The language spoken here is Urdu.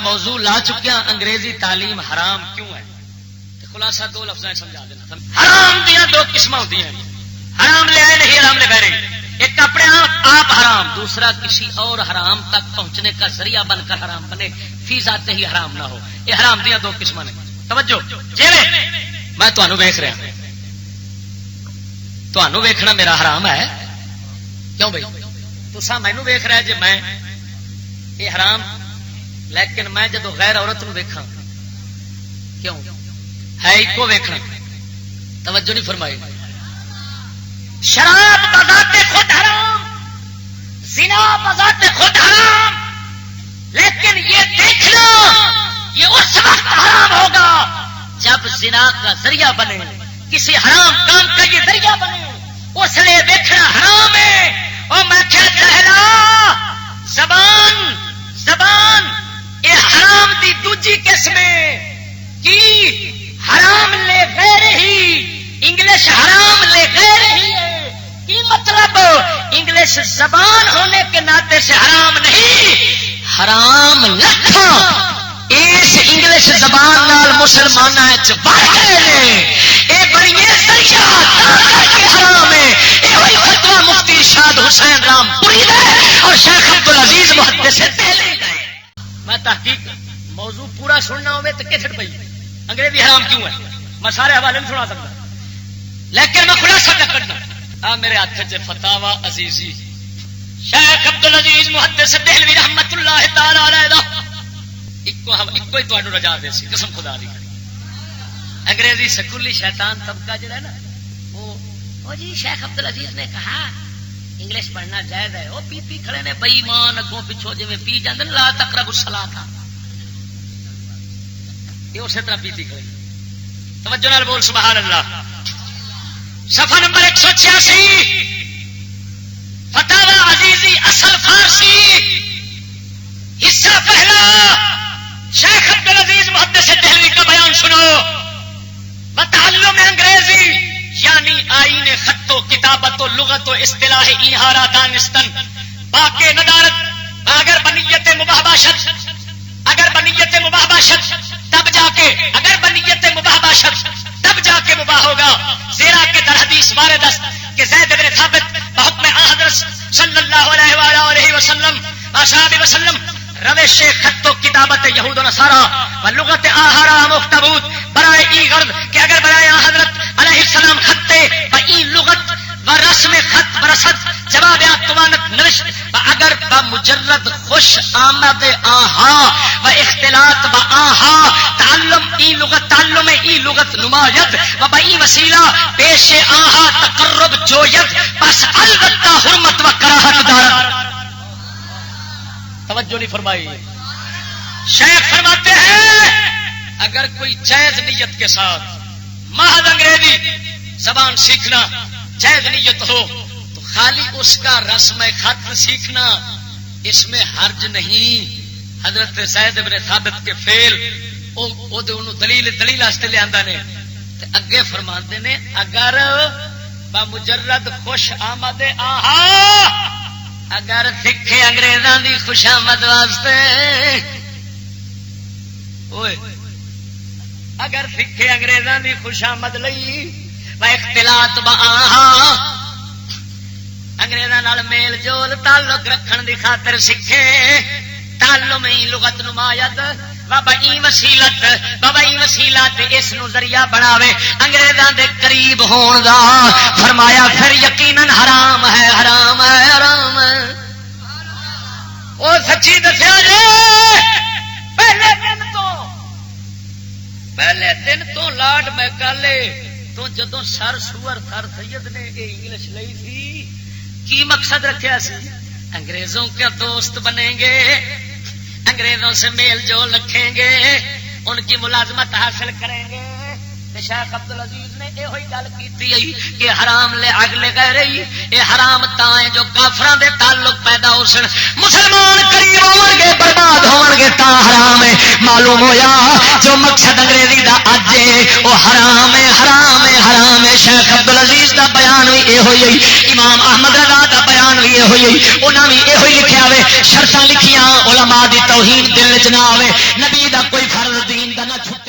موضوع لا چکیا انگریزی تعلیم حرام کیوں ہے. خلاصہ دو لفظ سمجھا دینا. حرام دیا دو قسم ہوتی ہیں. حرام لے آئے نہیں حرام لے گئے نہیں. ایک اپنے آپ حرام، دوسرا کسی اور حرام تک پہنچنے کا ذریعہ بن کر حرام بنے، فی ذات ہی حرام نہ ہو. یہ حرام دیا دو قسم نے. توجہ جی میں تمہیں ویخ رہا، تمہیں ویکھنا میرا حرام ہے کیوں بھائی؟ تسا مینو ویخ رہا جی میں یہ حرام، لیکن میں جدو غیر عورت نو ویکھاں کیوں ہے ایکو ویکھنا. توجہ نہیں فرمائی. شراب بذات خود حرام، زنا بذات خود حرام، لیکن یہ دیکھنا یہ اس وقت حرام ہوگا جب زنا کا ذریعہ بنے، کسی حرام کام کا یہ ذریعہ بنے، اس لیے دیکھنا حرام ہے. اور میں کیا کہنا زبان زبان یہ حرام دی دوجی قسم کی حرام لے غیر ہی، انگلش حرام لے غیر ہی ہے. کی مطلب انگلش زبان ہونے کے ناطے سے حرام نہیں، حرام لکھا اس انگلش زبان نال مسلمان بڑی ذریعہ حرام ہے. یہ فتویٰ مفتی ارشاد حسین رام پوری اور شیخ عبدالعزیز محدث دہلوی. میں تحقیق موضوع پورا سننا ہوئے تو کیسٹ پہ انگریزی حرام کیوں ہے میں سارے حوالے نہیں سنا سکتا، لیکن میں خلاصہ کرنا. میرے ہاتھ سے فتاوا عزیزی شیخ عبدالعزیز محدث دہلوی رحمت اللہ تعالی علیہ ایک ہی تمہیں رجا دے سی قسم خدا دی. انگریزی سکولی شیطان طبقہ جو ہے نا وہ جی شیخ عبدالعزیز نے کہا انگلش پڑھنا جائز ہے. وہ پی کھڑے نے بئی مان اگوں پچھوں جی پی جاندے لا تقربوا الصلاۃ، یہ اسی طرح پیتی کھڑے. توجہ نال بول سبحان اللہ. صفحہ نمبر 186 فتاوی عزیزی اصل فارسی حصہ پہلا شیخ عبدالعزیز محدث دہلوی کا بیان سنو. وتعلم انگریزی یعنی آئین خط و کتابت و لغت و اصطلاح ایہارا دانستن باقی ندارت اگر بنیت مباح باشد، اگر بنیت مباح باشد تب جا کے، اگر بنیت مباح باشد تب جا کے مباح ہوگا. زیرا کے در حدیث وارد است کہ زید بن ثابت بحکم حضرت صلی اللہ علیہ وآلہ وسلم اصحاب وسلم روش خط و کتابت یہود و نصارا و لغت آہارا مختبوت برائے ای غرض کہ اگر برائے حضرت علیہ السلام خطے و ای لغت و رسم خط برسد جوابیات توانت نوشت و اگر بمجرد خوش آمد آہا و اختلاط با آہا تعلم ای لغت نماید و با ای وسیلہ پیش آہا تقرب جوید بس البتہ حرمت و کراہت دارد. توجہ نہیں فرمائی. شیخ فرماتے ہیں اگر کوئی جائز نیت کے ساتھ محض انگریزی زبان سیکھنا جائز نیت ہو تو خالی اس کا رسم خط سیکھنا اس میں حرج نہیں. حضرت زید بن ثابت کے فعل دلیل واسطے لے آندا نے اگے فرماندے نے اگر بمجرد خوش آمد آہا اگر سکھے انگریزاں دی خوشامد واسطے اگر سکھے انگریزاں دی خوشامد لئی و اختلاط با آہا انگریزاں نال میل جول تعلق رکھن دی خاطر سکھے تعلم ہی لغت نمایت بابئی وسیلت بابئی وسیلت اس نو ذریعہ بناوے انگریزاں دے قریب ہون دا. فرمایا پھر یقیناً حرام ہے حرام ہے حرام ہے. او سچی دسیا جی پہلے دن تو لاڈ میکالے تو جدوں سر سور سر سید نے یہ انگلش لئی سی کی مقصد رکھیا سی انگریزوں کا دوست بنیں گے، انگریزوں سے میل جول رکھیں گے، ان کی ملازمت حاصل کریں گے، شیخ عبد العزیز نے یہ گل کی کہ حرام لے اگلے گئے رہی یہ حرام تائیں جو کافران دے تعلق پیدا ہو سن مسلمان قریب ہون گے برباد ہون گے تا حرام ہے معلوم ہویا جو مقصد انگریزی دا اج ہے وہ حرام ہے حرام ہے حرام ہے شیخ عبد العزیز دا بیان بھی یہ ہوئی امام احمد رضا دا بیان بھی یہ ہوئی انہاں بھی یہ لکھیا ہوئے شرطاں لکھیاں علماء دی توہین دل وچ نہ آوے نبی دا کوئی فرض دین دا نہ چھٹے